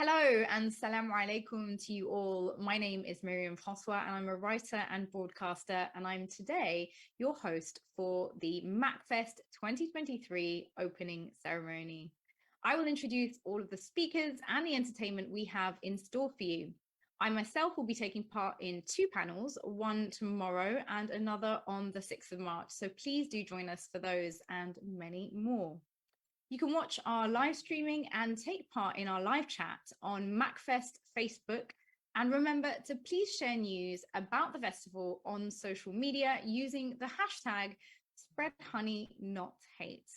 Hello and salamu alaikum to you all. My name is Myriam Francois and I'm a writer and broadcaster, and I'm today your host for the Macfest 2023 opening ceremony. I will introduce all of the speakers and the entertainment we have in store for you. I myself will be taking part in two panels, one tomorrow and another on the 6th of March. So please do join us for those and many more. You can watch our live streaming and take part in our live chat on Macfest Facebook. And remember to please share news about the festival on social media using the hashtag #SpreadHoneyNotHate.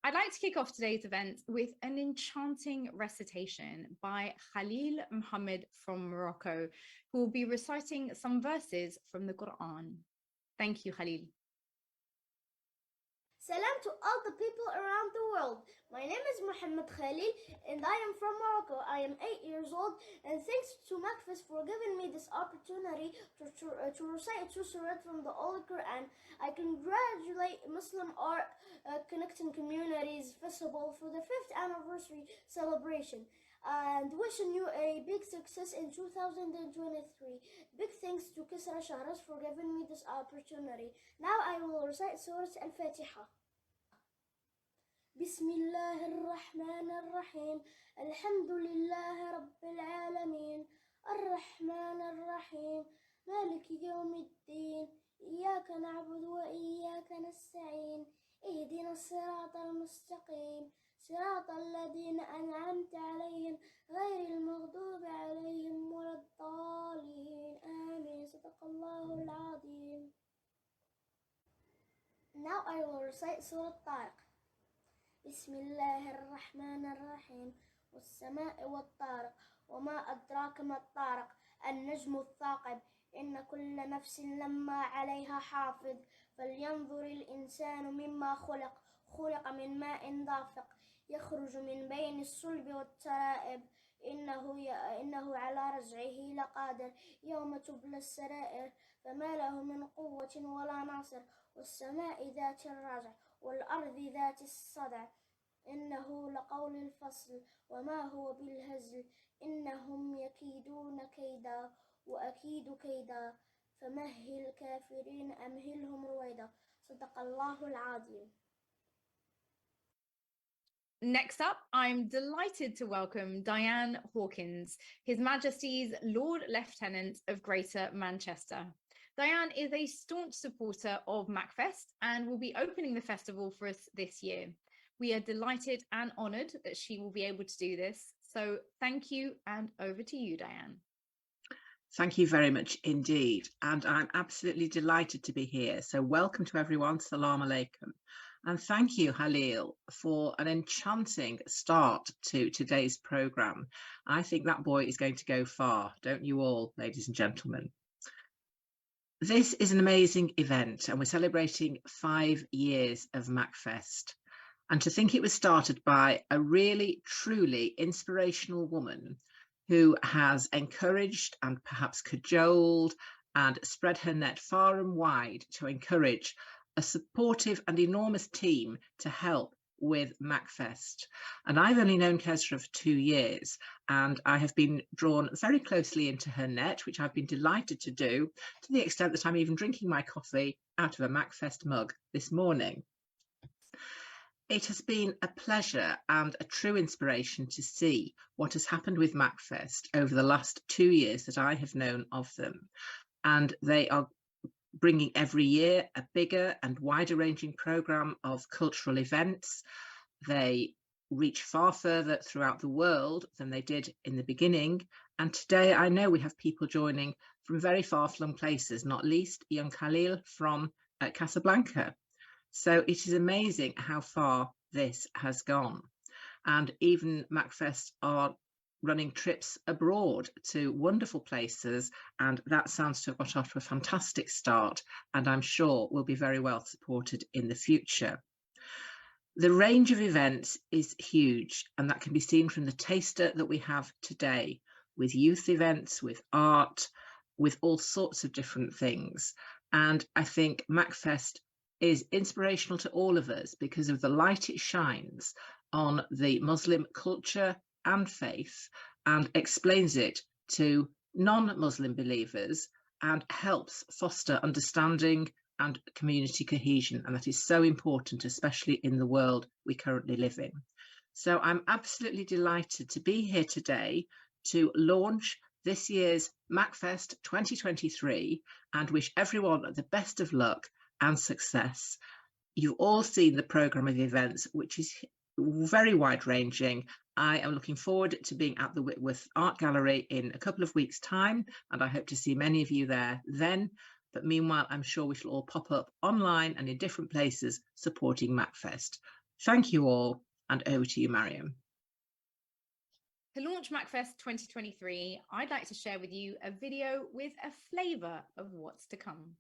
I'd like to kick off today's event with an enchanting recitation by KhalilMohammed from Morocco, who will be reciting some verses from the Quran. Thank you, Khalil. Salam to all the people around the world. My name is Mohammed Khalil and I am from Morocco. I am 8 years old, and thanks to Macfest for giving me this opportunity to recite two surahs from the Holy Quran. I congratulate Muslim Art Connecting Communities Festival for the 5th anniversary celebration and wishing you a big success in 2023. Big thanks to Qaisra Shahraz for giving me this opportunity. Now I will recite Surah Al-Fatiha. بسم الله الرحمن الرحيم الحمد لله رب العالمين الرحمن الرحيم مالك يوم الدين إياك نعبد وإياك نستعين اهدنا الصراط المستقيم صراط الذين أنعمت عليهم غير المغضوب عليهم ولا الضالين آمين صدق الله العظيم. Now I will recite Surah Tariq. بسم الله الرحمن الرحيم والسماء والطارق وما أدراك ما الطارق النجم الثاقب إن كل نفس لما عليها حافظ فلينظر الإنسان مما خلق من ماء دافق يخرج من بين الصلب والترائب إنه على رجعه لقادر يوم تبلى السرائر فما له من قوة ولا ناصر والسماء ذات الرجع والأرض ذات الصدع إنه لقول الفصل وما هو بالهزل إنهم يكيدون كيدا وأكيد كيدا فمهل الكافرين أمهلهم رويدا صدق الله العظيم. Next up, I'm delighted to welcome Diane Hawkins, His Majesty's Lord Lieutenant of Greater Manchester. Diane is a staunch supporter of Macfest and will be opening the festival for us this year. We are delighted and honoured that she will be able to do this. So thank you, and over to you, Diane. Thank you very much indeed. And I'm absolutely delighted to be here. So welcome to everyone. Salam alaikum. And thank you, Khalil, for an enchanting start to today's programme. I think that boy is going to go far, don't you all, ladies and gentlemen? This is an amazing event, and we're celebrating 5 years of Macfest. And to think it was started by a really, truly inspirational woman who has encouraged and perhaps cajoled and spread her net far and wide to encourage a supportive and enormous team to help with Macfest. And I've only known Qaisra for 2 years, and I have been drawn very closely into her net, which I've been delighted to do, to the extent that I'm even drinking my coffee out of a Macfest mug this morning. It has been a pleasure and a true inspiration to see what has happened with Macfest over the last 2 years that I have known of them. And they are bringing every year a bigger and wider ranging programme of cultural events. They reach far further throughout the world than they did in the beginning. And today I know we have people joining from very far-flung places, not least young Khalil from Casablanca. So it is amazing how far this has gone. And even Macfest are running trips abroad to wonderful places, and that sounds to have got off to a fantastic start, and I'm sure will be very well supported in the future. The range of events is huge, and that can be seen from the taster that we have today, with youth events, with art, with all sorts of different things. And I think Macfest is inspirational to all of us because of the light it shines on the Muslim culture and faith and explains it to non-Muslim believers and helps foster understanding and community cohesion. And that is so important, especially in the world we currently live in. So I'm absolutely delighted to be here today to launch this year's Macfest 2023 and wish everyone the best of luck and success. You've all seen the programme of events, which is very wide-ranging. I am looking forward to being at the Whitworth Art Gallery in a couple of weeks' time, and I hope to see many of you there then. But meanwhile, I'm sure we shall all pop up online and in different places supporting Macfest. Thank you all, and over to you, Myriam. To launch Macfest 2023, I'd like to share with you a video with a flavour of what's to come.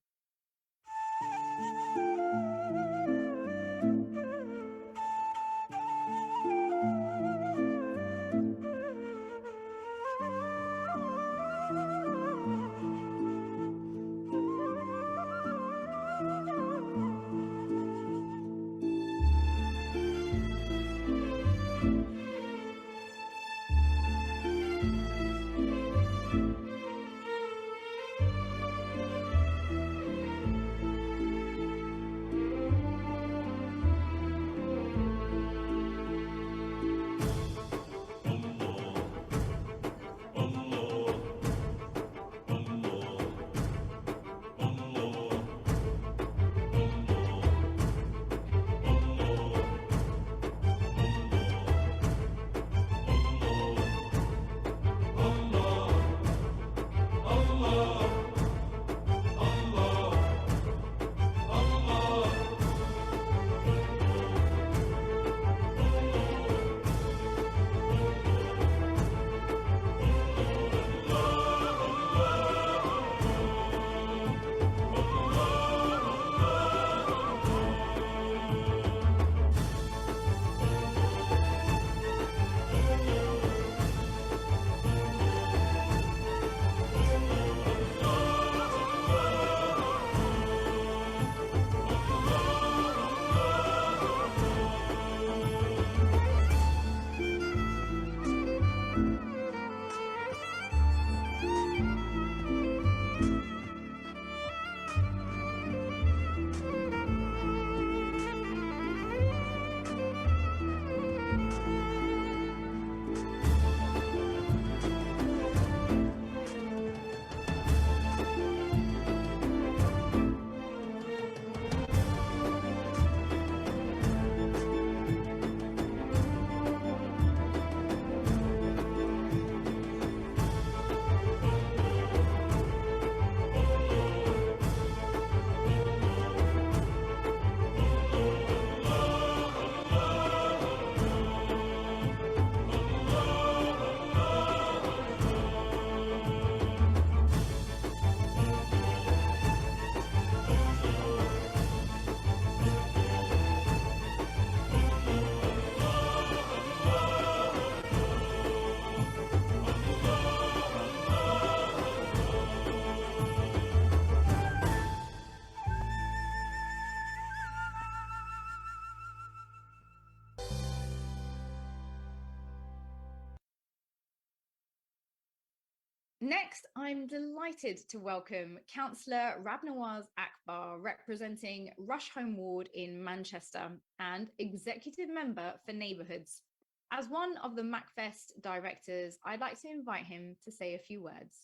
Next, I'm delighted to welcome Councillor Rabnawaz Akbar, representing Rusholme Ward in Manchester and Executive Member for Neighbourhoods. As one of the Macfest directors, I'd like to invite him to say a few words.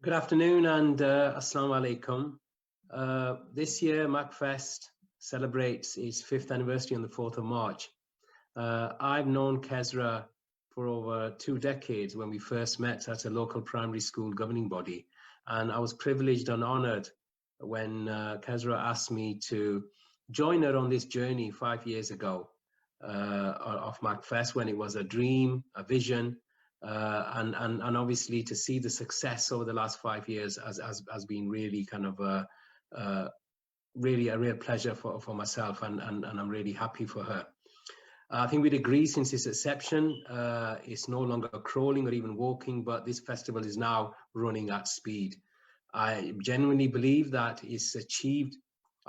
Good afternoon and Assalamu alaikum. This year, Macfest celebrates its 5th anniversary on the 4th of March. I've known Qaisra for over 2 decades when we first met at a local primary school governing body. And I was privileged and honored when Qaisra asked me to join her on this journey 5 years ago of Macfest, when it was a dream, a vision, and obviously to see the success over the last 5 years has been really kind of really a real pleasure for myself, and I'm really happy for her. I think we'd agree, since its inception, it's no longer crawling or even walking, but this festival is now running at speed. I genuinely believe that it's achieved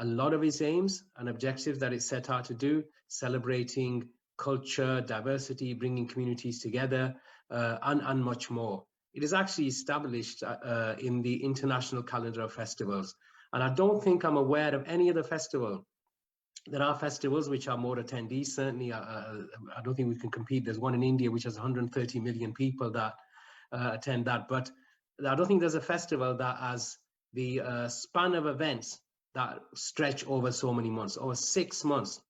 a lot of its aims and objectives that it set out to do, celebrating culture, diversity, bringing communities together, and much more. It is actually established in the international calendar of festivals. And I don't think I'm aware of any other festival. There are festivals which are more attendees, certainly. I don't think we can compete. There's one in India which has 130 million people that attend that. But I don't think there's a festival that has the span of events that stretch over so many months, over 6 months.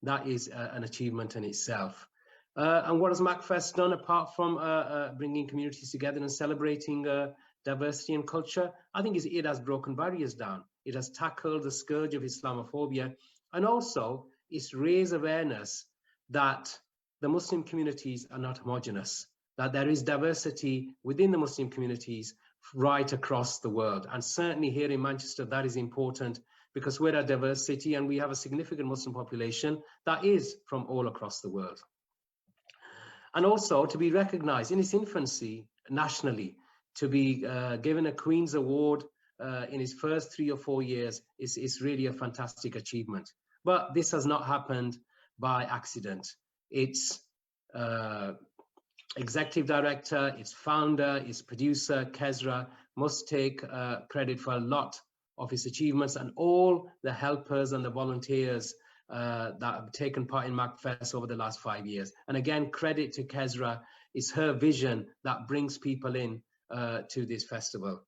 That is an achievement in itself. And what has MACFest done apart from bringing communities together and celebrating diversity and culture? I think it has broken barriers down. It has tackled the scourge of Islamophobia, and also it's raised awareness that the Muslim communities are not homogenous, that there is diversity within the Muslim communities right across the world. And certainly here in Manchester, that is important because we're a diverse city and we have a significant Muslim population that is from all across the world. And also to be recognized in its infancy nationally, to be given a Queen's Award in its first 3 or 4 years is really a fantastic achievement. But this has not happened by accident. Its executive director, its founder, its producer, Qaisra, must take credit for a lot of its achievements, and all the helpers and the volunteers that have taken part in MACFest over the last 5 years. And again, credit to Qaisra. It's her vision that brings people in to this festival.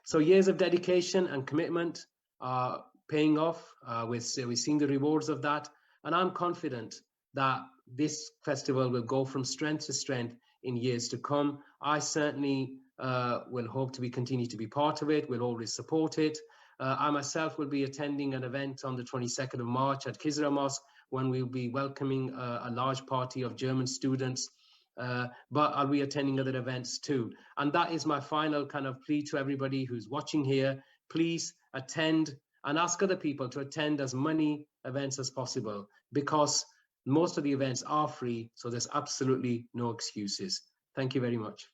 So years of dedication and commitment are paying off. We're seeing the rewards of that. And I'm confident that this festival will go from strength to strength in years to come. I certainly will hope to continue to be part of it. We'll always support it. I myself will be attending an event on the 22nd of March at Qaisra Mosque when we'll be welcoming a large party of German students. But I'll be attending other events too. And that is my final kind of plea to everybody who's watching here. Please attend and ask other people to attend as many events as possible, because most of the events are free, so there's absolutely no excuses. Thank you very much.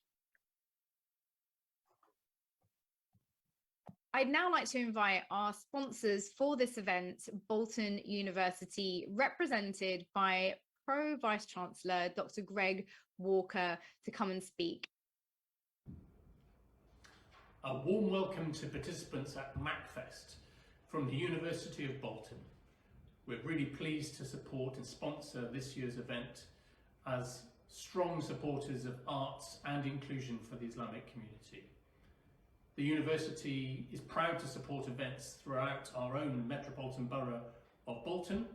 I'd now like to invite our sponsors for this event, Bolton University, represented by Pro Vice Chancellor Dr. Greg Walker, to come and speak. A warm welcome to participants at MACFest from the University of Bolton. We're really pleased to support and sponsor this year's event as strong supporters of arts and inclusion for the Islamic community. The university is proud to support events throughout our own metropolitan borough of Bolton,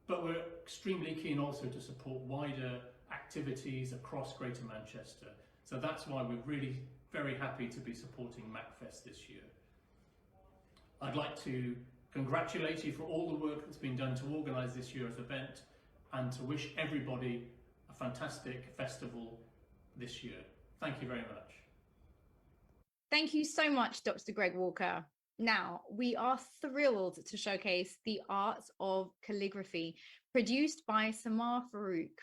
but we're extremely keen also to support wider activities across Greater Manchester. So that's why we're really very happy to be supporting MACFest this year. I'd like to congratulate you for all the work that's been done to organise this year's event and to wish everybody a fantastic festival this year. Thank you very much. Thank you so much, Dr. Greg Walker. Now, we are thrilled to showcase the art of calligraphy produced by Samar Farouk.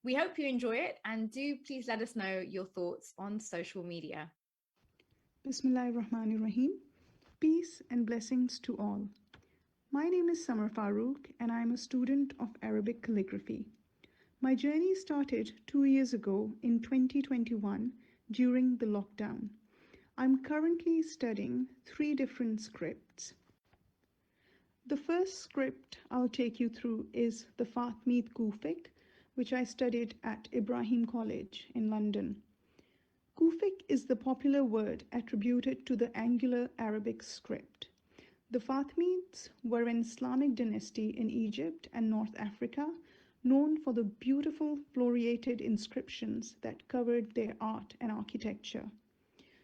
We hope you enjoy it, and do please let us know your thoughts on social media. Bismillahirrahmanirrahim. Peace and blessings to all. My name is Samar Farouk and I am a student of Arabic calligraphy. My journey started 2 years ago in 2021 during the lockdown. I'm currently studying 3 different scripts. The first script I'll take you through is the Fatmid Kufic, which I studied at Ibrahim College in London. Kufic is the popular word attributed to the angular Arabic script. The Fatimids were an Islamic dynasty in Egypt and North Africa, known for the beautiful floriated inscriptions that covered their art and architecture.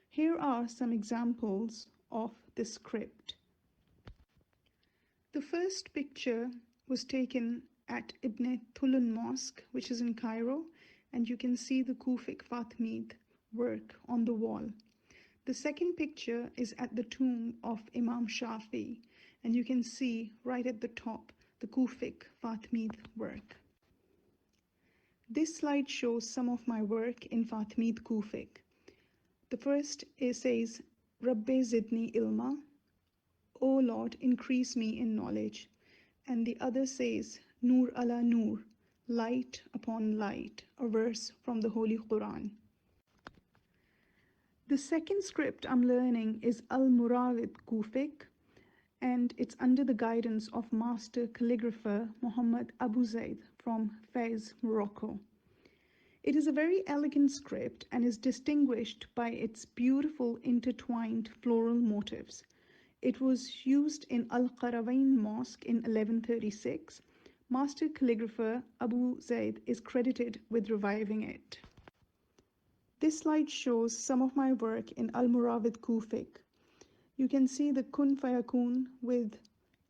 Here are some examples of the script. The first picture was taken at Ibn Tulun Mosque, which is in Cairo, and you can see the Kufic Fatimid work on the wall. The second picture is at the tomb of Imam Shafi, and you can see right at the top the Kufic Fatimid work. This slide shows some of my work in Fatimid Kufic. The first says, Rabbe Zidni Ilma, O Lord, increase me in knowledge. And the other says, Nur ala Nur, light upon light, a verse from the Holy Quran. The second script I'm learning is Al-Murawid Kufic, and it's under the guidance of master calligrapher Muhammad Abu Zaid from Fez, Morocco. It is a very elegant script and is distinguished by its beautiful intertwined floral motifs. It was used in Al-Qaravain Mosque in 1136. Master calligrapher Abu Zaid is credited with reviving it. This slide shows some of my work in Al-Murawid Kufic. You can see the Kun Fayakun with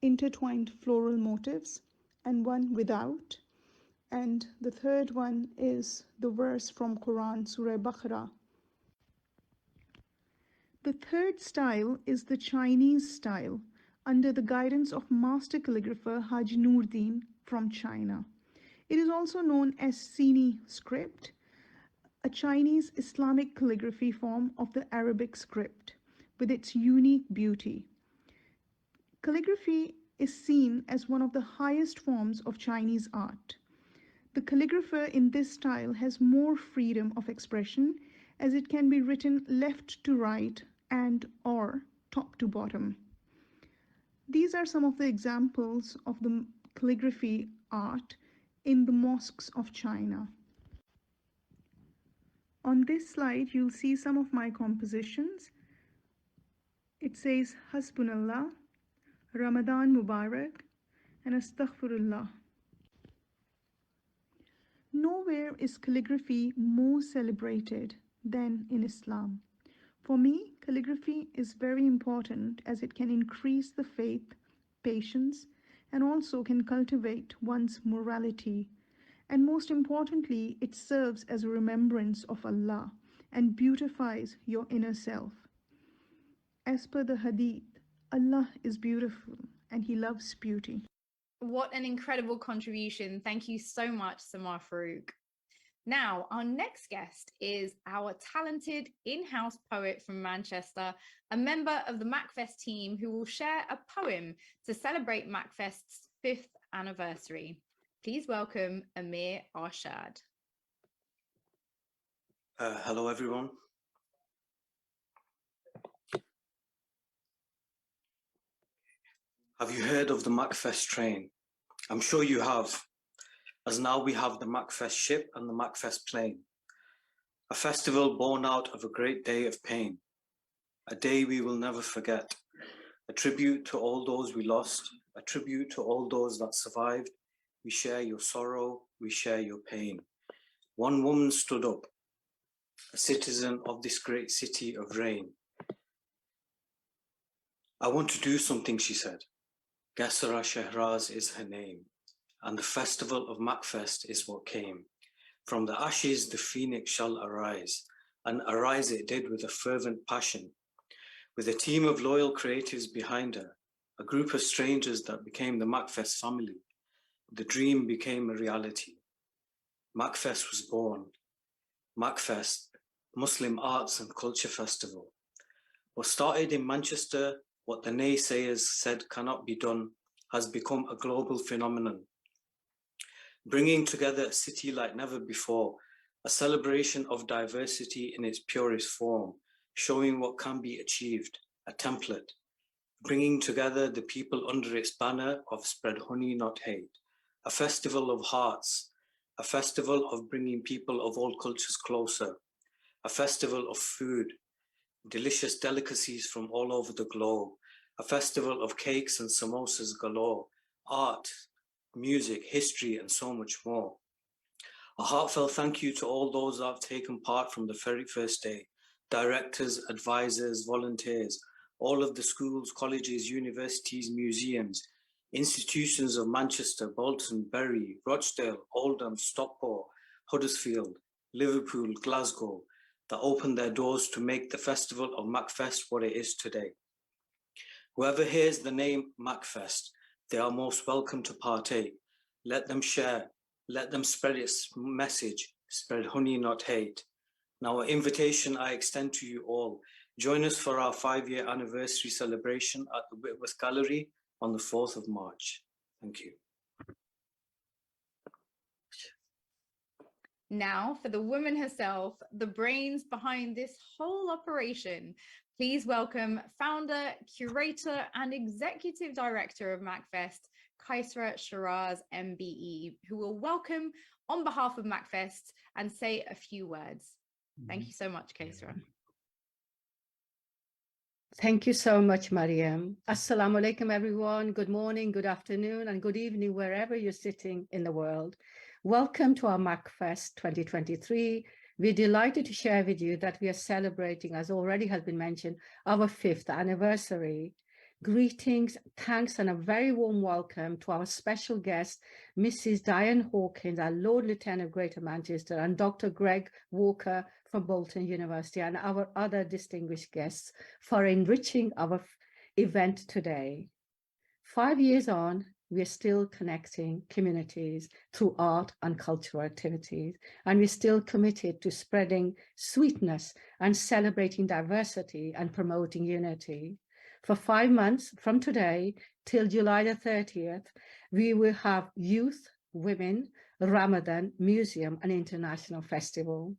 intertwined floral motifs and one without. And the third one is the verse from Quran, Surah Baqarah. The third style is the Chinese style under the guidance of master calligrapher Haji Noordin from China. It is also known as Sini script, a Chinese Islamic calligraphy form of the Arabic script with its unique beauty. Calligraphy is seen as one of the highest forms of Chinese art. The calligrapher in this style has more freedom of expression as it can be written left to right and or top to bottom. These are some of the examples of the calligraphy art in the mosques of China. On this slide, you'll see some of my compositions. It says Hasbunallah, Ramadan Mubarak, and Astaghfirullah. Nowhere is calligraphy more celebrated than in Islam. For me, calligraphy is very important as it can increase the faith, patience, and also can cultivate one's morality. And most importantly, it serves as a remembrance of Allah and beautifies your inner self. As per the hadith, Allah is beautiful and He loves beauty. What an incredible contribution. Thank you so much, Samar Farouk. Now, our next guest is our talented in-house poet from Manchester, a member of the Macfest team who will share a poem to celebrate Macfest's 5th anniversary. Please welcome Amir Arshad. Hello, everyone. Have you heard of the Macfest train? I'm sure you have, as now we have the Macfest ship and the Macfest plane. A festival born out of a great day of pain, a day we will never forget, a tribute to all those we lost, a tribute to all those that survived. We share your sorrow, we share your pain. One woman stood up, a citizen of this great city of rain. I want to do something, she said. Qaisra Shahraz is her name, and the festival of Macfest is what came. From the ashes the phoenix shall arise, and arise it did with a fervent passion, with a team of loyal creatives behind her, a group of strangers that became the Macfest family. The dream became a reality. Macfest was born. Macfest, Muslim Arts and Culture Festival. What started in Manchester, what the naysayers said cannot be done, has become a global phenomenon, bringing together a city like never before, a celebration of diversity in its purest form, showing what can be achieved, a template, bringing together the people under its banner of spread honey, not hate, a festival of hearts, a festival of bringing people of all cultures closer, a festival of food, delicious delicacies from all over the globe, a festival of cakes and samosas galore, art, music, history, and so much more. A heartfelt thank you to all those that have taken part from the very first day, directors, advisors, volunteers, all of the schools, colleges, universities, museums, institutions of Manchester, Bolton, Bury, Rochdale, Oldham, Stockport, Huddersfield, Liverpool, Glasgow, that opened their doors to make the festival of Macfest what it is today. Whoever hears the name Macfest, they are most welcome to partake. Let them share, let them spread its message, spread honey, not hate. Now, an invitation I extend to you all, Join us for our 5-year anniversary celebration at the Whitworth Gallery on the 4th of March. Thank you. Now, for the woman herself, the brains behind this whole operation, please welcome founder, curator, and executive director of Macfest, Qaisra Shahraz MBE, who will welcome on behalf of Macfest and say a few words. Thank you so much, Qaisra. Thank you so much, Myriam. Assalamu alaikum, everyone. Good morning, good afternoon, and good evening, wherever you're sitting in the world. Welcome to our Macfest 2023. We're delighted to share with you that we are celebrating, as already has been mentioned, our 5th anniversary. Greetings, thanks, and a very warm welcome to our special guest, Mrs. Diane Hawkins, our Lord Lieutenant of Greater Manchester, and Dr. Greg Walker from Bolton University, and our other distinguished guests for enriching our event today. 5 years on, we are still connecting communities through art and cultural activities, and we're still committed to spreading sweetness and celebrating diversity and promoting unity. For 5 months from today till July the 30th, we will have youth, women, Ramadan, museum, and international festival.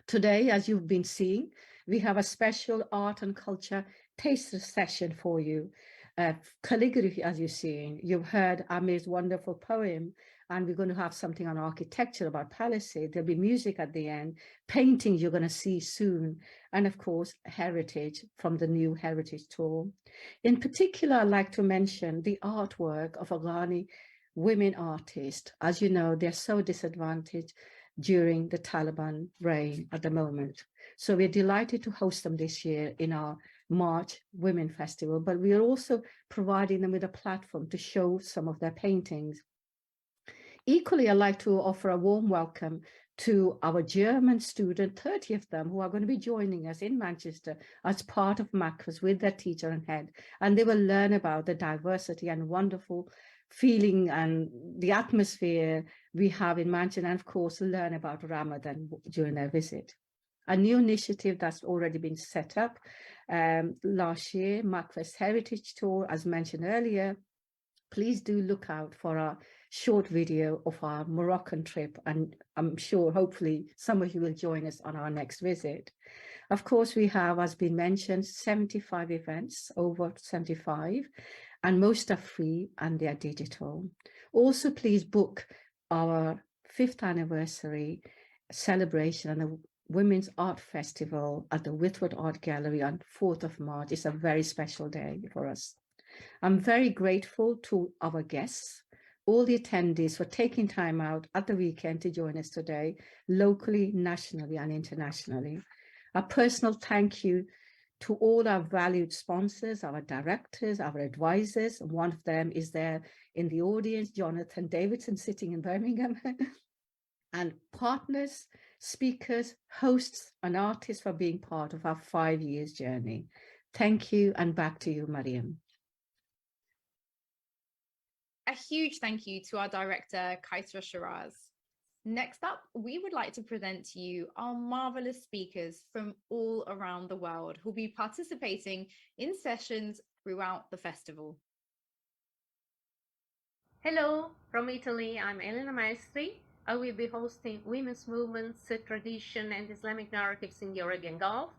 Today, as you've been seeing, we have a special art and culture taster session for you. Calligraphy, as you've seen, you've heard Amir's wonderful poem, and we're going to have something on architecture about Palisade. There'll be music at the end, paintings you're going to see soon, and of course, heritage from the new heritage tour. In particular, I'd like to mention the artwork of Afghani women artists. As you know, they're so disadvantaged during the Taliban reign at the moment. So we're delighted to host them this year in our March Women Festival, but we are also providing them with a platform to show some of their paintings. Equally, I'd like to offer a warm welcome to our German student, 30 of them, who are going to be joining us in Manchester as part of Macfest with their teacher and head, and they will learn about the diversity and wonderful feeling and the atmosphere we have in Manchester, and of course learn about Ramadan during their visit. A new initiative that's already been set up last year, Macfest Heritage Tour, as mentioned earlier. Please do look out for our short video of our Moroccan trip, and I'm sure hopefully some of you will join us on our next visit. Of course, we have, as been mentioned, 75 events, over 75, and most are free and they are digital. Also, please book our 5th anniversary celebration and the Women's Art Festival at the Whitworth Art Gallery on 4th of March. It's a very special day for us. I'm very grateful to our guests, all the attendees, for taking time out at the weekend to join us today, locally, nationally, and internationally. A personal thank you to all our valued sponsors, our directors, our advisors. One of them is there in the audience, Jonathan Davidson, sitting in Birmingham, and partners, speakers, hosts, and artists for being part of our 5 years journey. Thank you, and back to you, Myriam. A huge thank you to our director, Qaisra Shahraz. Next up, we would like to present to you our marvelous speakers from all around the world who'll be participating in sessions throughout the festival. Hello, from Italy, I'm Elena Maestri. I will be hosting Women's Movements, Tradition and Islamic Narratives in the Arabian Gulf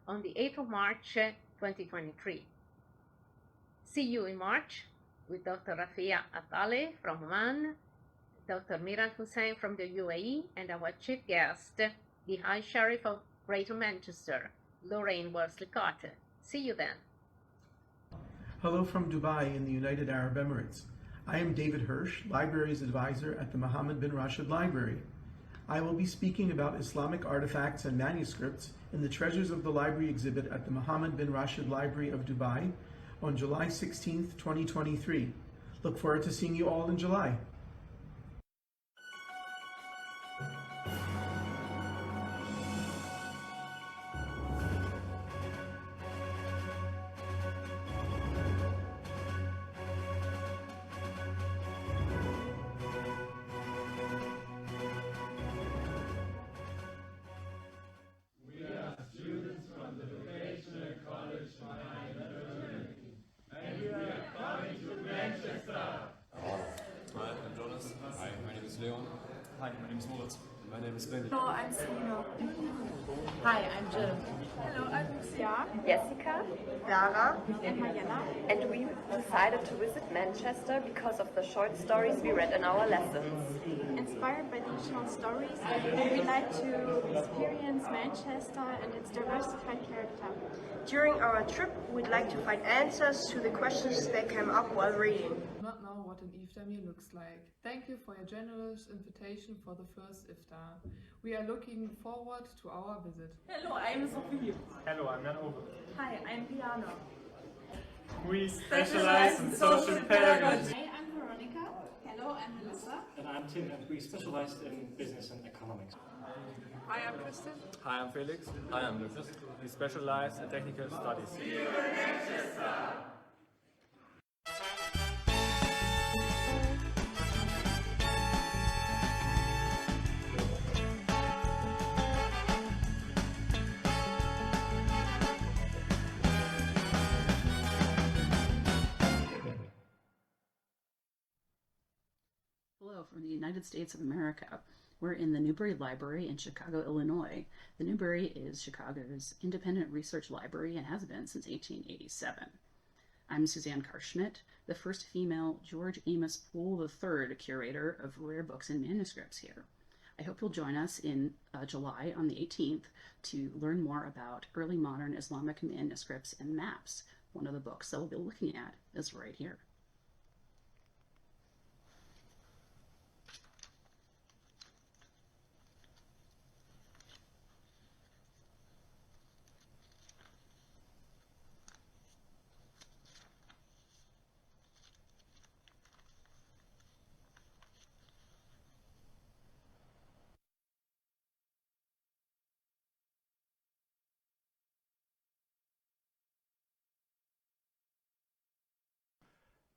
on the 8th of March 2023. See you in March with Dr. Rafia Atale from Oman, Dr. Miran Hussain from the UAE, and our chief guest, the High Sheriff of Greater Manchester, Lorraine Worsley-Carter. See you then. Hello from Dubai in the United Arab Emirates. I am David Hirsch, Libraries Advisor at the Mohammed bin Rashid Library. I will be speaking about Islamic artifacts and manuscripts in the Treasures of the Library exhibit at the Mohammed bin Rashid Library of Dubai on July 16th, 2023. Look forward to seeing you all in July. We are students from the vocational Leon. Hi, my name is Moritz. And my name is Benny. Hello, I'm Selina. Hi, I'm Jill. Hello, I'm Lucia. Jessica, Lara, and Mariana. And we decided to visit Manchester because of the short stories we read in our lessons. Inspired by these short stories, we'd like to experience Manchester and its diversified character. During our trip, we'd like to find answers to the questions that came up while reading. Not know what an iftar meal looks like. Thank you for your generous invitation for the first iftar. We are looking forward to our visit. Hello, I'm Sophie. Hello, I'm Jan Ove. Hi, I'm Piano. We specialize in social pedagogy. Hi, I'm Veronica. Hello, I'm Melissa. And I'm Tim, and we specialize in business and economics. Hi, I'm Kristen. Hi, I'm Felix. Hi, I'm Lucas. We specialize in technical studies. Hello from the United States of America. We're in the Newberry Library in Chicago, Illinois. The Newberry is Chicago's independent research library and has been since 1887. I'm Suzanne Karschmidt, the first female George Amos Poole III curator of rare books and manuscripts here. I hope you'll join us in July on the 18th to learn more about early modern Islamic manuscripts and maps. One of the books that we'll be looking at is right here.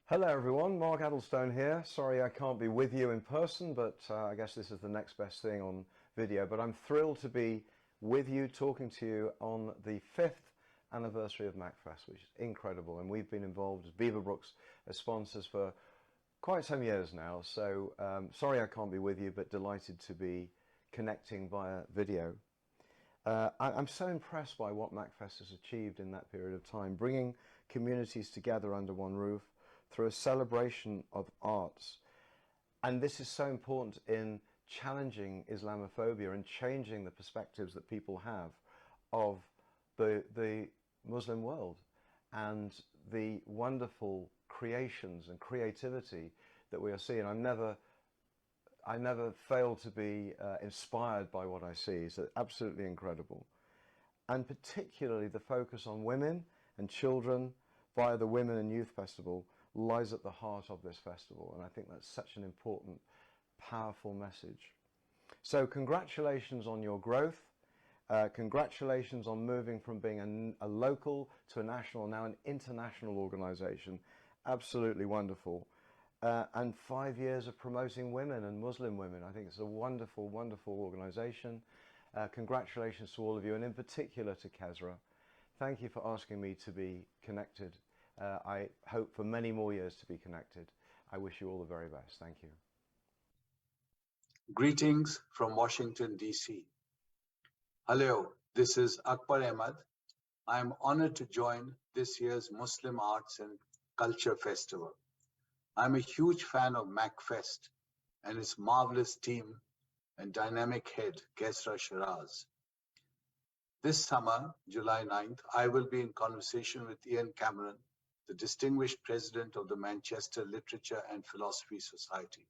Hello everyone, Mark Addlestone here. Sorry I can't be with you in person, but I guess this is the next best thing on video. But I'm thrilled to be with you, talking to you on the 5th anniversary of Macfest, which is incredible. And we've been involved as Beaverbrooks as sponsors for quite some years now. So sorry I can't be with you, but delighted to be connecting via video. I'm so impressed by what Macfest has achieved in that period of time, bringing communities together under one roof, through a celebration of arts. And this is so important in challenging Islamophobia and changing the perspectives that people have of the Muslim world and the wonderful creations and creativity that we are seeing. I never fail to be inspired by what I see. It's absolutely incredible. And particularly the focus on women and children via the Women and Youth Festival lies at the heart of this festival, and I think that's such an important, powerful message. So congratulations on your growth, congratulations on moving from being a local to a national, now an international organization. Absolutely wonderful. And 5 years of promoting women and Muslim women. I think it's a wonderful, wonderful organization. Congratulations to all of you, and in particular to Qaisra. Thank you for asking me to be connected. I hope for many more years to be connected. I wish you all the very best. Thank you. Greetings from Washington, D.C. Hello, this is Akbar Ahmad. I am honored to join this year's Muslim Arts and Culture Festival. I'm a huge fan of Macfest and its marvelous team and dynamic head, Qaisra Shahraz. This summer, July 9th, I will be in conversation with Ian Cameron, the distinguished president of the Manchester Literature and Philosophy Society.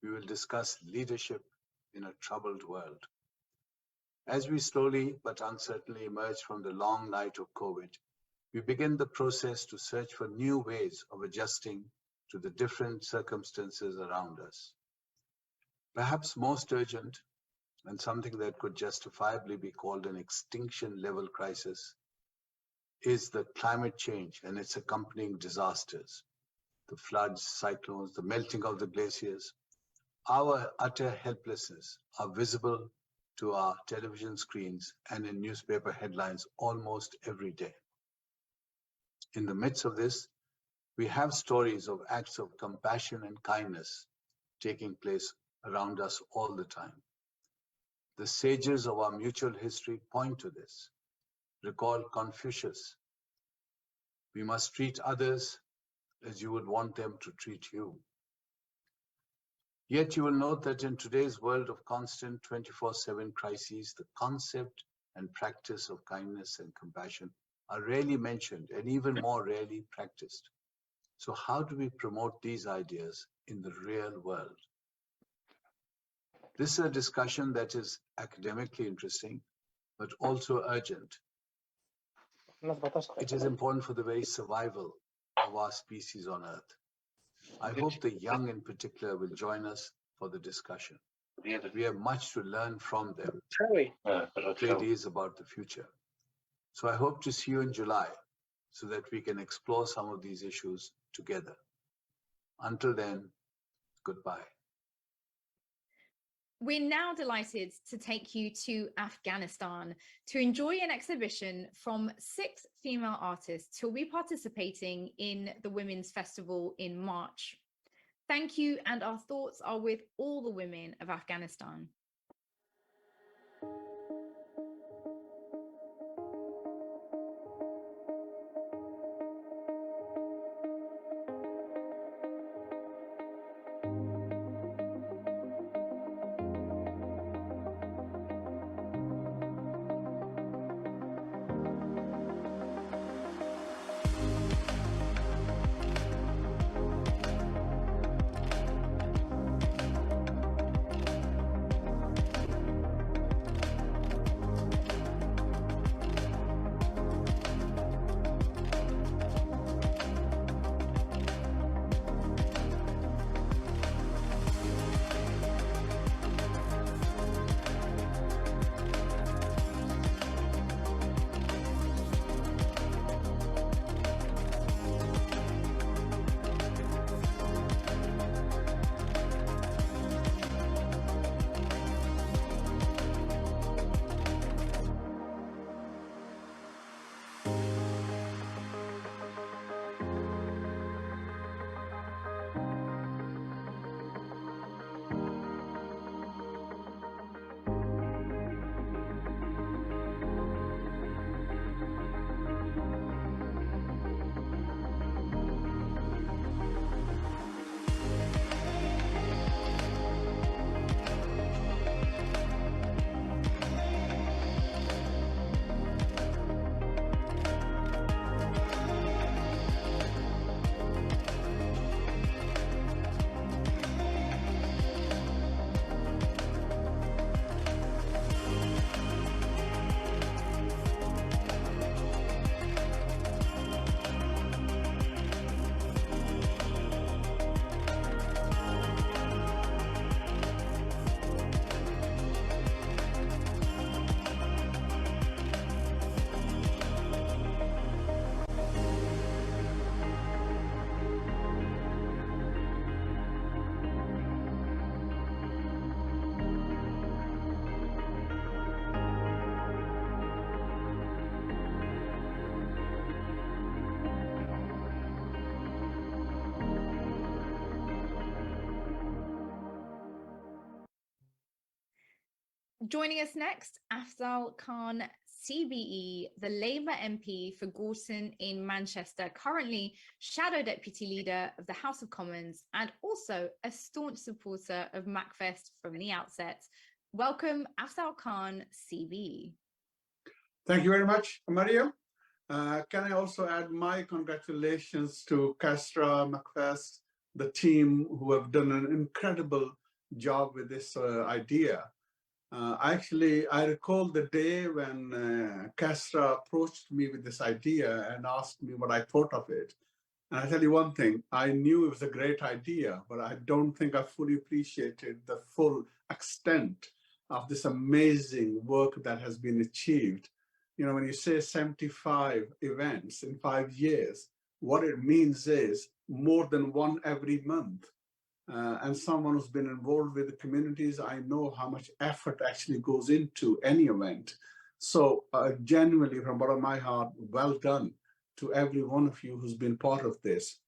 We will discuss leadership in a troubled world. As we slowly but uncertainly emerge from the long night of COVID, we begin the process to search for new ways of adjusting to the different circumstances around us. Perhaps most urgent, and something that could justifiably be called an extinction-level crisis, is the climate change and its accompanying disasters, the floods, cyclones, the melting of the glaciers. Our utter helplessness are visible to our television screens and in newspaper headlines almost every day. In the midst of this, we have stories of acts of compassion and kindness taking place around us all the time. The sages of our mutual history point to this. Recall Confucius. We must treat others as you would want them to treat you. Yet you will note that in today's world of constant 24/7 crises, the concept and practice of kindness and compassion are rarely mentioned and even more rarely practiced. So how do we promote these ideas in the real world? This is a discussion that is academically interesting, but also urgent. It is important for the very survival of our species on Earth. I hope the young in particular will join us for the discussion. We have much to learn from them. It is about the future. So I hope to see you in July so that we can explore some of these issues together. Until then, goodbye. We're now delighted to take you to Afghanistan to enjoy an exhibition from 6 female artists who will be participating in the Women's Festival in March. Thank you, and our thoughts are with all the women of Afghanistan. Joining us next, Afzal Khan, CBE, the Labour MP for Gorton in Manchester, currently Shadow Deputy Leader of the House of Commons and also a staunch supporter of Macfest from the outset. Welcome, Afzal Khan, CBE. Thank you very much, Myriam. Can I also add my congratulations to Qaisra MacFest, the team who have done an incredible job with this idea. I recall the day when Qaisra approached me with this idea and asked me what I thought of it. And I tell you one thing, I knew it was a great idea, but I don't think I fully appreciated the full extent of this amazing work that has been achieved. You know, when you say 75 events in 5 years, what it means is more than one every month. And someone who's been involved with the communities, I know how much effort actually goes into any event. So genuinely, from the bottom of my heart, well done to every one of you who's been part of this.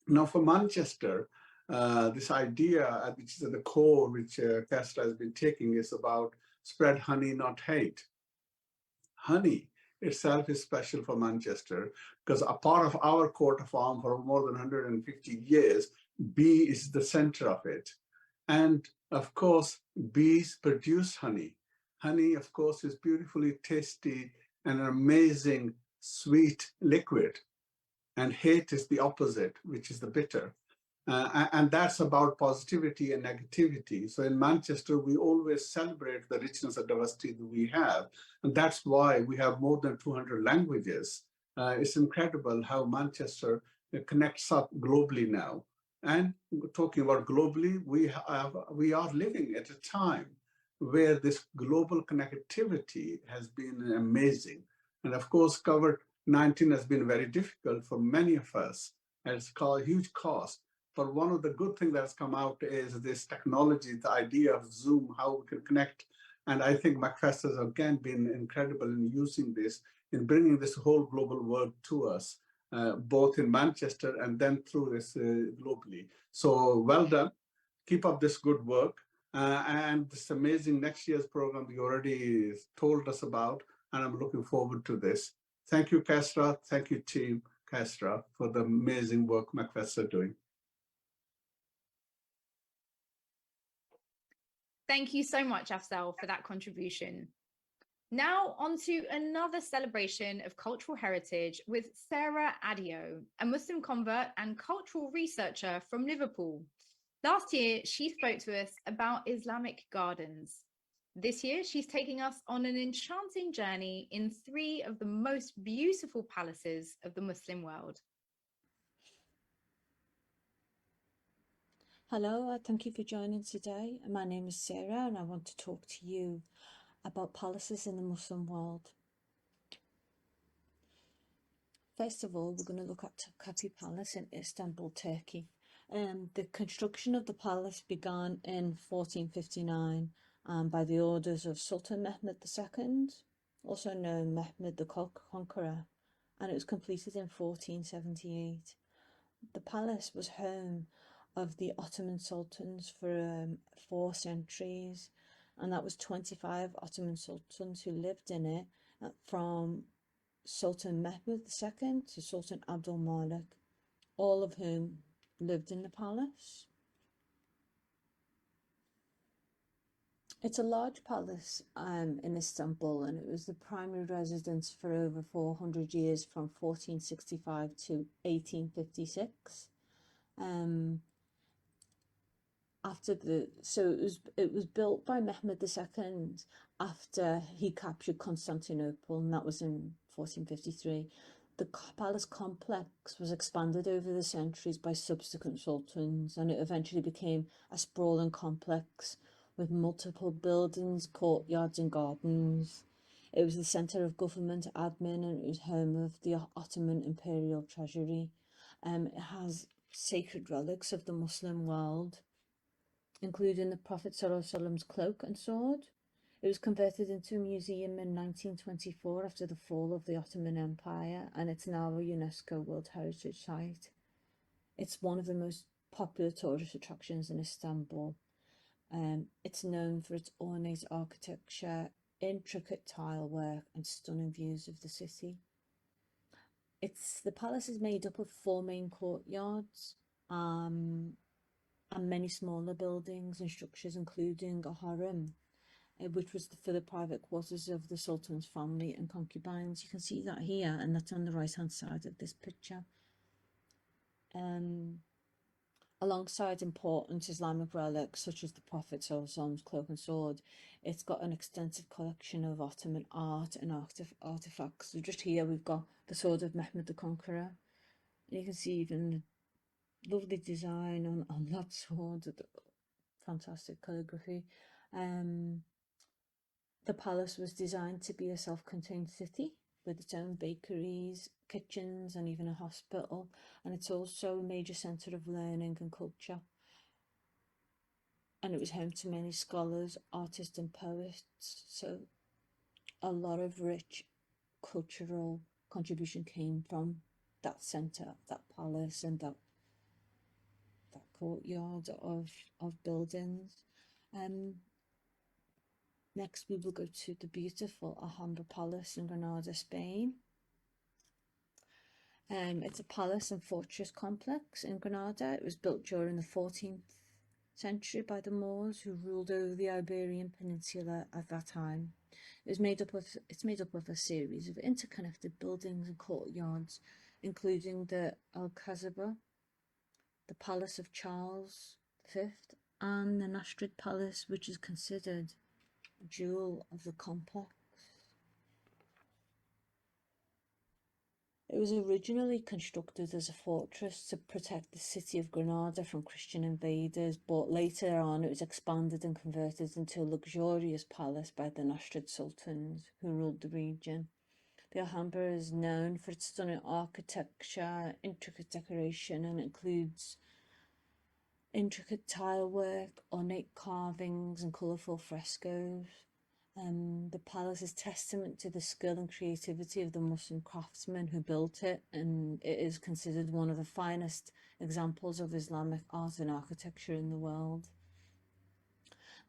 Now for Manchester, this idea, which is at the core, which Qaisra has been taking, is about spread honey, not hate. Honey itself is special for Manchester because a part of our coat of arms for more than 150 years, bee is the center of it. And of course, bees produce honey. Honey, of course, is beautifully tasty and an amazing sweet liquid. And hate is the opposite, which is the bitter. And that's about positivity and negativity. So in Manchester, we always celebrate the richness and diversity that we have. And that's why we have more than 200 languages. It's incredible how Manchester connects up globally now. And talking about globally, we are living at a time where this global connectivity has been amazing. And of course, COVID-19 has been very difficult for many of us. And it's caused a huge cost. But one of the good things that's come out is this technology, the idea of Zoom, how we can connect. And I think Macfest has again been incredible in using this, in bringing this whole global world to us, both in Manchester and then through this globally. So well done. Keep up this good work. And this amazing next year's program you already told us about, and I'm looking forward to this. Thank you, Qaisra. Thank you, Team Qaisra, for the amazing work Macfest are doing. Thank you so much, Afzal, for that contribution. Now on to another celebration of cultural heritage with Sarah Adio, a Muslim convert and cultural researcher from Liverpool. Last year, she spoke to us about Islamic gardens. This year, she's taking us on an enchanting journey in 3 of the most beautiful palaces of the Muslim world. Hello, thank you for joining today. My name is Sarah and I want to talk to you about palaces in the Muslim world. First of all, we're going to look at Topkapi Palace in Istanbul, Turkey. The construction of the palace began in 1459 by the orders of Sultan Mehmed II, also known Mehmed the Conqueror, and it was completed in 1478. The palace was home of the Ottoman sultans for 4 centuries, and that was 25 Ottoman sultans who lived in it, from Sultan Mehmed II to Sultan Abdul Malik, all of whom lived in the palace. It's a large palace in Istanbul, and it was the primary residence for over 400 years, from 1465 to 1856. It was built by Mehmed II after he captured Constantinople, and that was in 1453. The palace complex was expanded over the centuries by subsequent sultans, and it eventually became a sprawling complex with multiple buildings, courtyards and gardens. It was the centre of government admin, and it was home of the Ottoman Imperial Treasury. It has sacred relics of the Muslim world, including the Prophet ﷺ's cloak and sword. It was converted into a museum in 1924 after the fall of the Ottoman Empire, and it's now a UNESCO World Heritage Site. It's one of the most popular tourist attractions in Istanbul. It's known for its ornate architecture, intricate tile work, and stunning views of the city. The palace is made up of 4 main courtyards, and many smaller buildings and structures, including a harem, which was for the private quarters of the Sultan's family and concubines. You can see that here, and that's on the right hand side of this picture. Alongside important Islamic relics such as the Prophet ﷺ's cloak and sword, it's got an extensive collection of Ottoman art and artifacts. So just here we've got the sword of Mehmed the Conqueror. You can see even the lovely design on that sword, fantastic calligraphy. The palace was designed to be a self-contained city with its own bakeries, kitchens and even a hospital, and it's also a major centre of learning and culture. And it was home to many scholars, artists and poets, so a lot of rich cultural contribution came from that centre, that palace and that courtyard of buildings. Next, we will go to the beautiful Alhambra Palace in Granada, Spain. It's a palace and fortress complex in Granada. It was built during the 14th century by the Moors, who ruled over the Iberian Peninsula at that time. It's made up of a series of interconnected buildings and courtyards, including the Alcazaba, the Palace of Charles V, and the Nastrid Palace, which is considered a jewel of the complex. It was originally constructed as a fortress to protect the city of Granada from Christian invaders, but later on it was expanded and converted into a luxurious palace by the Nastrid sultans who ruled the region. The Alhambra is known for its stunning architecture, intricate decoration, and includes intricate tile work, ornate carvings, and colourful frescoes. The palace is testament to the skill and creativity of the Muslim craftsmen who built it, and it is considered one of the finest examples of Islamic art and architecture in the world.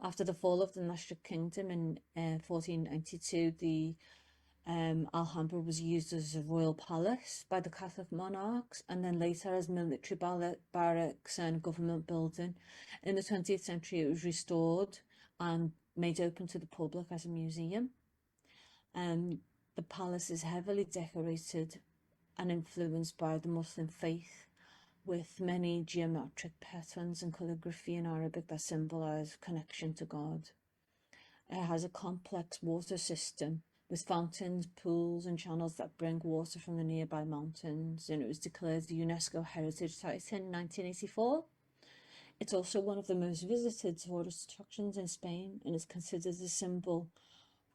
After the fall of the Nastrid kingdom in 1492, the Alhambra was used as a royal palace by the Catholic monarchs, and then later as military barracks and government building. In the 20th century, it was restored and made open to the public as a museum. The palace is heavily decorated and influenced by the Muslim faith, with many geometric patterns and calligraphy in Arabic that symbolize connection to God. It has a complex water system with fountains, pools, and channels that bring water from the nearby mountains, and it was declared a UNESCO Heritage Site in 1984. It's also one of the most visited tourist attractions in Spain and is considered a symbol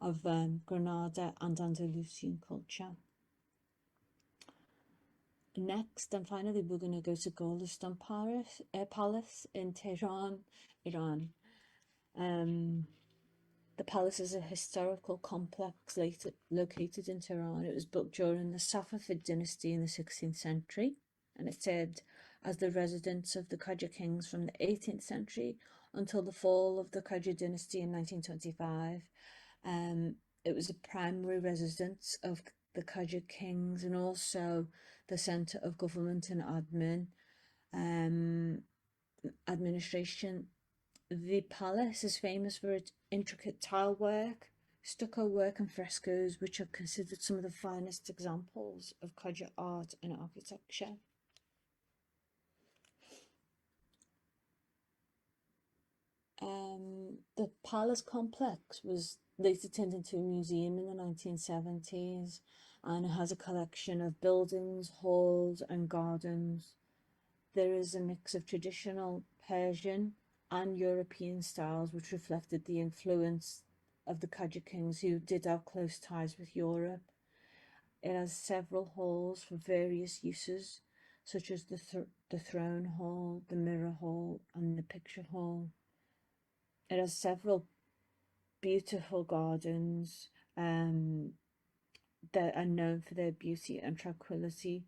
of Granada and Andalusian culture. Next and finally, we're going to go to Golestan Palace in Tehran, Iran. The palace is a historical complex located in Tehran. It was built during the Safavid dynasty in the 16th century, and it served as the residence of the Qajar kings from the 18th century until the fall of the Qajar dynasty in 1925. It was the primary residence of the Qajar kings and also the centre of government and administration. The palace is famous for its intricate tile work, stucco work and frescoes, which are considered some of the finest examples of Qajar art and architecture. The palace complex was later turned into a museum in the 1970s, and it has a collection of buildings, halls and gardens. There is a mix of traditional Persian and European styles, which reflected the influence of the Qajar kings, who did have close ties with Europe. It has several halls for various uses, such as the throne hall, the mirror hall, and the picture hall. It has several beautiful gardens that are known for their beauty and tranquility.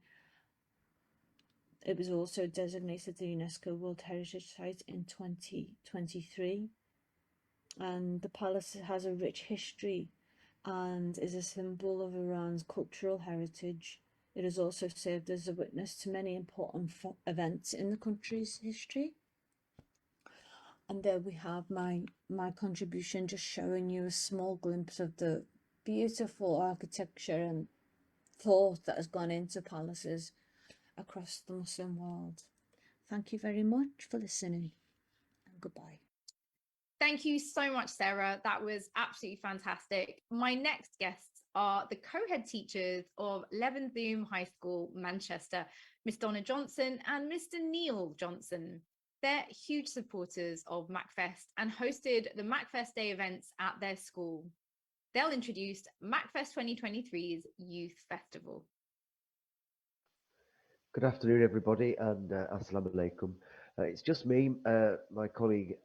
It was also designated the UNESCO World Heritage Site in 2023. And the palace has a rich history and is a symbol of Iran's cultural heritage. It has also served as a witness to many important events in the country's history. And there we have my contribution, just showing you a small glimpse of the beautiful architecture and thought that has gone into palaces across the Muslim world. Thank you very much for listening, and goodbye. Thank you so much, Sarah. That was absolutely fantastic. My next guests are the co-head teachers of Leventhulme High School, Manchester, Miss Donna Johnson and Mr. Neil Johnson. They're huge supporters of Macfest and hosted the Macfest Day events at their school. They'll introduce Macfest 2023's Youth Festival. Good afternoon, everybody, and assalamu alaikum. It's just me. My colleague,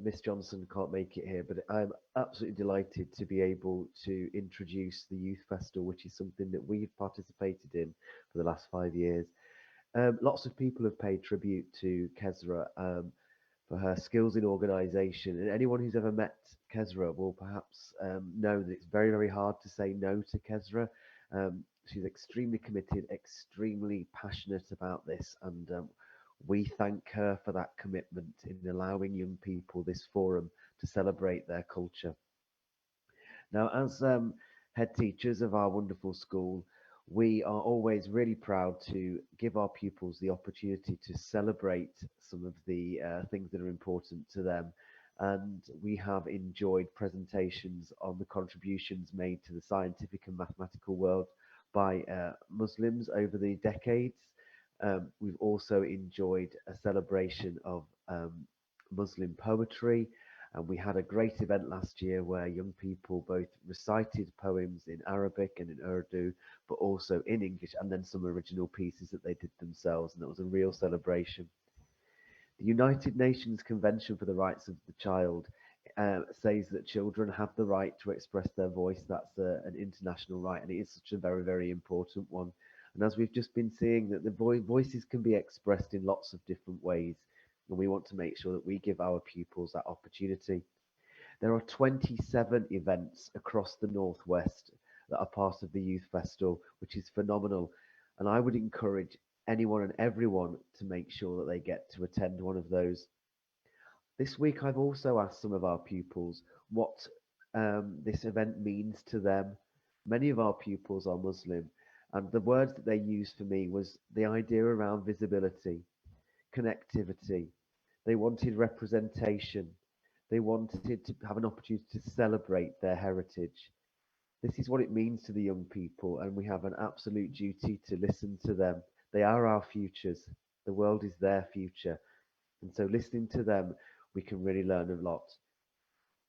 Miss Johnson, can't make it here, but I'm absolutely delighted to be able to introduce the Youth Festival, which is something that we've participated in for the last 5 years. Lots of people have paid tribute to Qaisra for her skills in organisation, and anyone who's ever met Qaisra will perhaps know that it's very, very hard to say no to Qaisra. She's extremely committed, extremely passionate about this, and we thank her for that commitment in allowing young people this forum to celebrate their culture. Now, as head teachers of our wonderful school, we are always really proud to give our pupils the opportunity to celebrate some of the things that are important to them. And we have enjoyed presentations on the contributions made to the scientific and mathematical world by Muslims over the decades. We've also enjoyed a celebration of Muslim poetry, and we had a great event last year where young people both recited poems in Arabic and in Urdu, but also in English, and then some original pieces that they did themselves, and that was a real celebration. The United Nations Convention for the Rights of the Child says that children have the right to express their voice. That's an international right, and it is such a very, very important one. And as we've just been seeing, that the voices can be expressed in lots of different ways, and we want to make sure that we give our pupils that opportunity. There are 27 events across the Northwest that are part of the Youth Festival, which is phenomenal. And I would encourage anyone and everyone to make sure that they get to attend one of those. This week, I've also asked some of our pupils what this event means to them. Many of our pupils are Muslim, and the words that they used for me was the idea around visibility, connectivity. They wanted representation. They wanted to have an opportunity to celebrate their heritage. This is what it means to the young people, and we have an absolute duty to listen to them. They are our futures. The world is their future. And so listening to them, we can really learn a lot.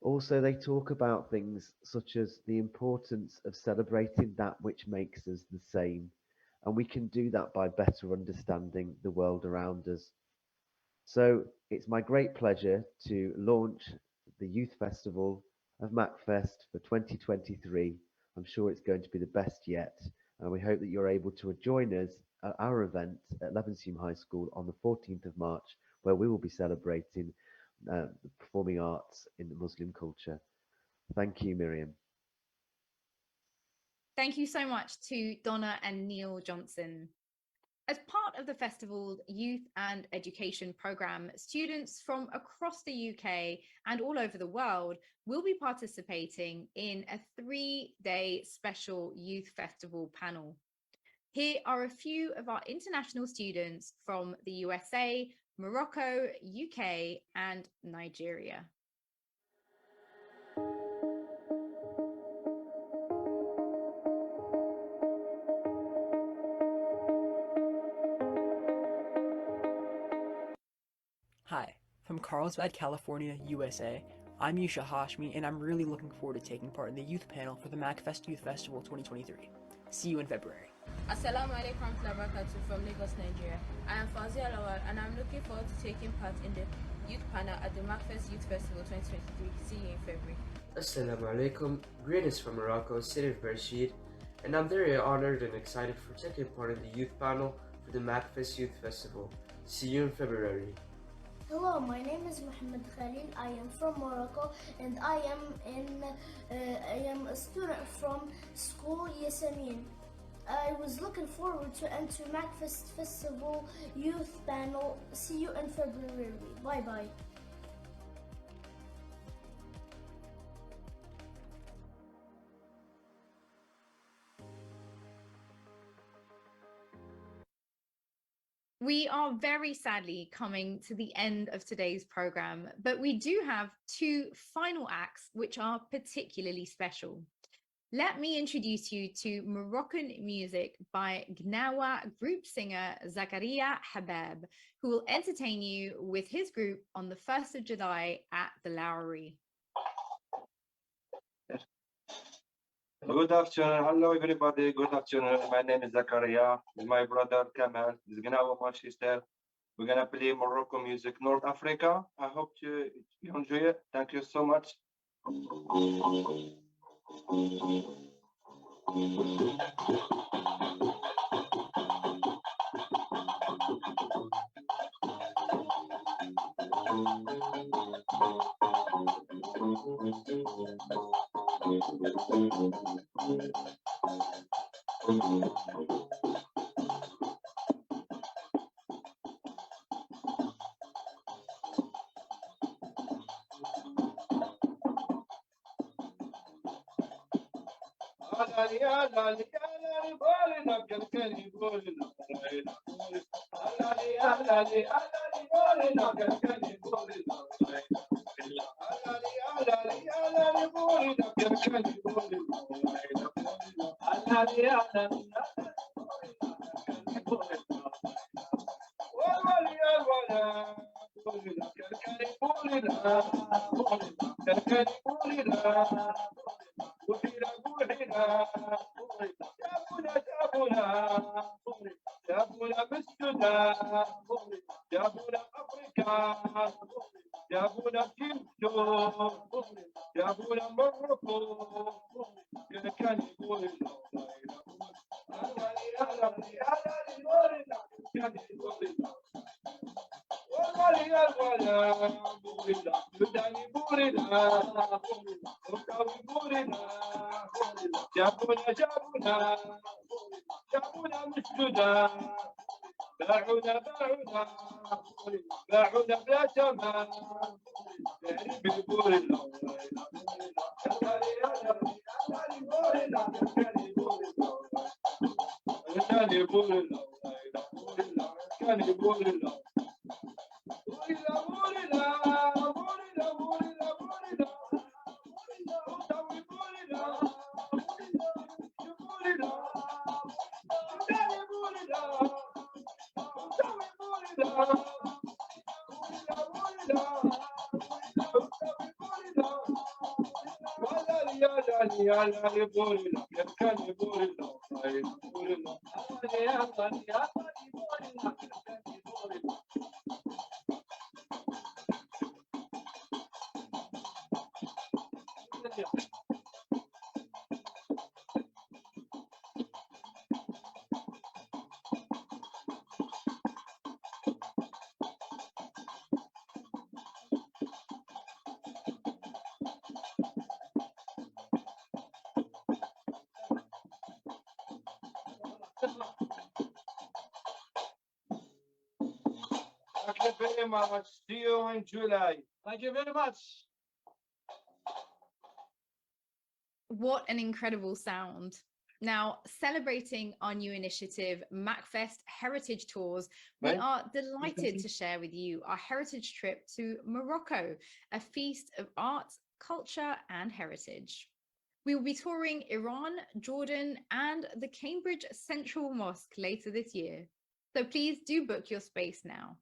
Also, they talk about things such as the importance of celebrating that which makes us the same. And we can do that by better understanding the world around us. So it's my great pleasure to launch the Youth Festival of Macfest for 2023. I'm sure it's going to be the best yet, and we hope that you're able to join us at our event at Levenshulme High School on the 14th of March, where we will be celebrating the performing arts in the Muslim culture. Thank you, Myriam. Thank you so much to Donna and Neil Johnson. As part of the festival's youth and education programme, students from across the UK and all over the world will be participating in a 3-day special youth festival panel. Here are a few of our international students from the USA, Morocco, UK, and Nigeria. Hi, from Carlsbad, California, USA. I'm Yusha Hashmi, and I'm really looking forward to taking part in the youth panel for the Macfest Youth Festival 2023. See you in February. Assalamu alaikum from Lagos, Nigeria. I am Fazia Lawal, and I'm looking forward to taking part in the youth panel at the Macfest Youth Festival 2023. See you in February. Assalamu alaikum. Greetings from Morocco, city of Rashid, and I'm very honored and excited for taking part in the youth panel for the Macfest Youth Festival. See you in February. Hello, my name is Mohammed Khalil. I am from Morocco, and I am a student from school Yasamin. I was looking forward to enter Macfest Festival Youth Panel. See you in February. Bye bye. We are very sadly coming to the end of today's program, but we do have 2 final acts which are particularly special. Let me introduce you to Moroccan music by Gnawa group singer Zakaria Habab, who will entertain you with his group on the 1st of July at the Lowry. Good afternoon. Hello, everybody. Good afternoon. My name is Zakaria. With my brother Kamal. This is GreaterManchester. We're going to play Morocco music, North Africa. I hope you enjoy it. Thank you so much. Thank you very much. See you in July. Thank you very much. What an incredible sound. Now, celebrating our new initiative, Macfest Heritage Tours, we are delighted to share with you our heritage trip to Morocco, a feast of art, culture, and heritage. We will be touring Iran, Jordan, and the Cambridge Central Mosque later this year. So please do book your space now.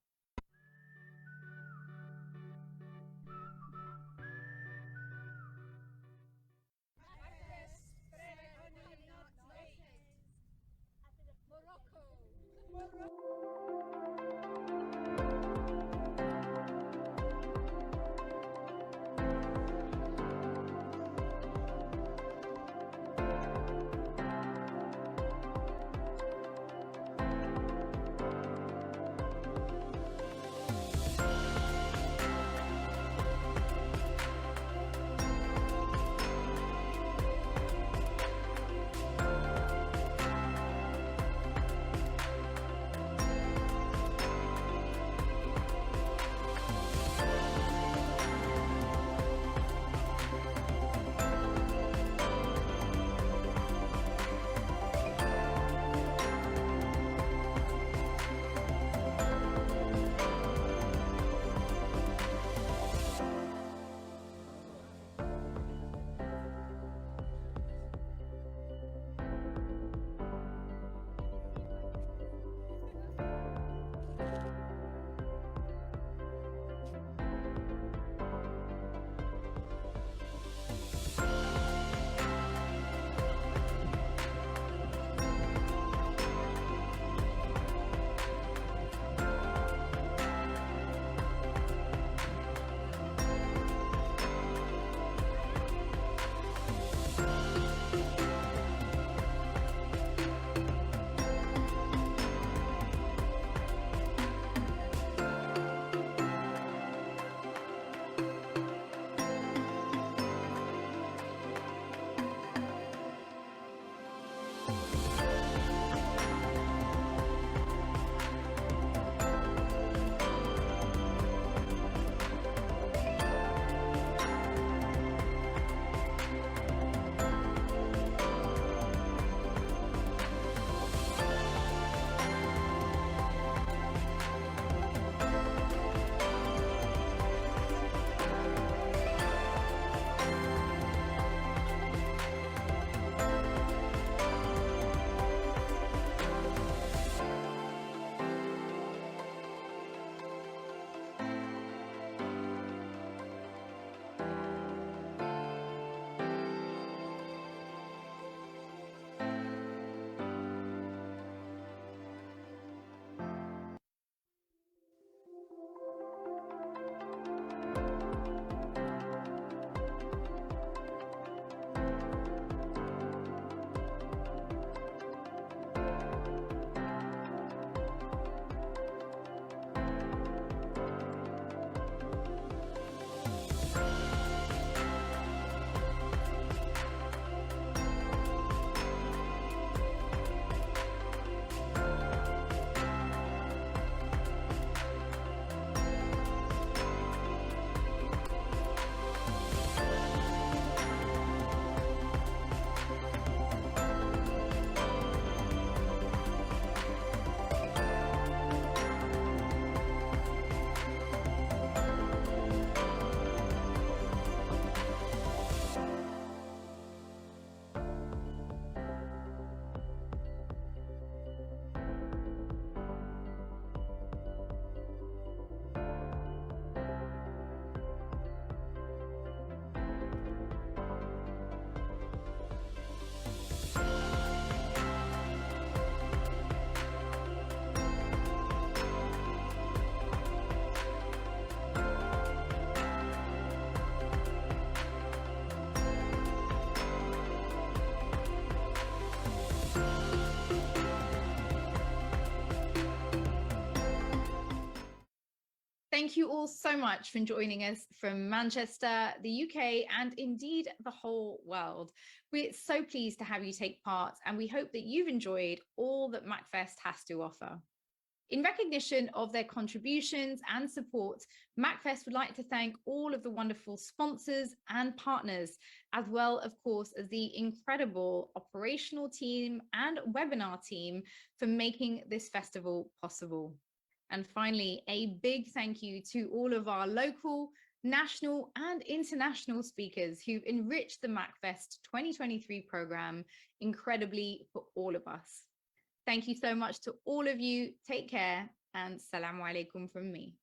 Thank you all so much for joining us from Manchester, the UK, and indeed the whole world. We're so pleased to have you take part, and we hope that you've enjoyed all that Macfest has to offer. In recognition of their contributions and support, Macfest would like to thank all of the wonderful sponsors and partners, as well, of course, as the incredible operational team and webinar team for making this festival possible. And finally, a big thank you to all of our local, national and international speakers who've enriched the Macfest 2023 program incredibly for all of us. Thank you so much to all of you. Take care and Assalamu alaikum from me.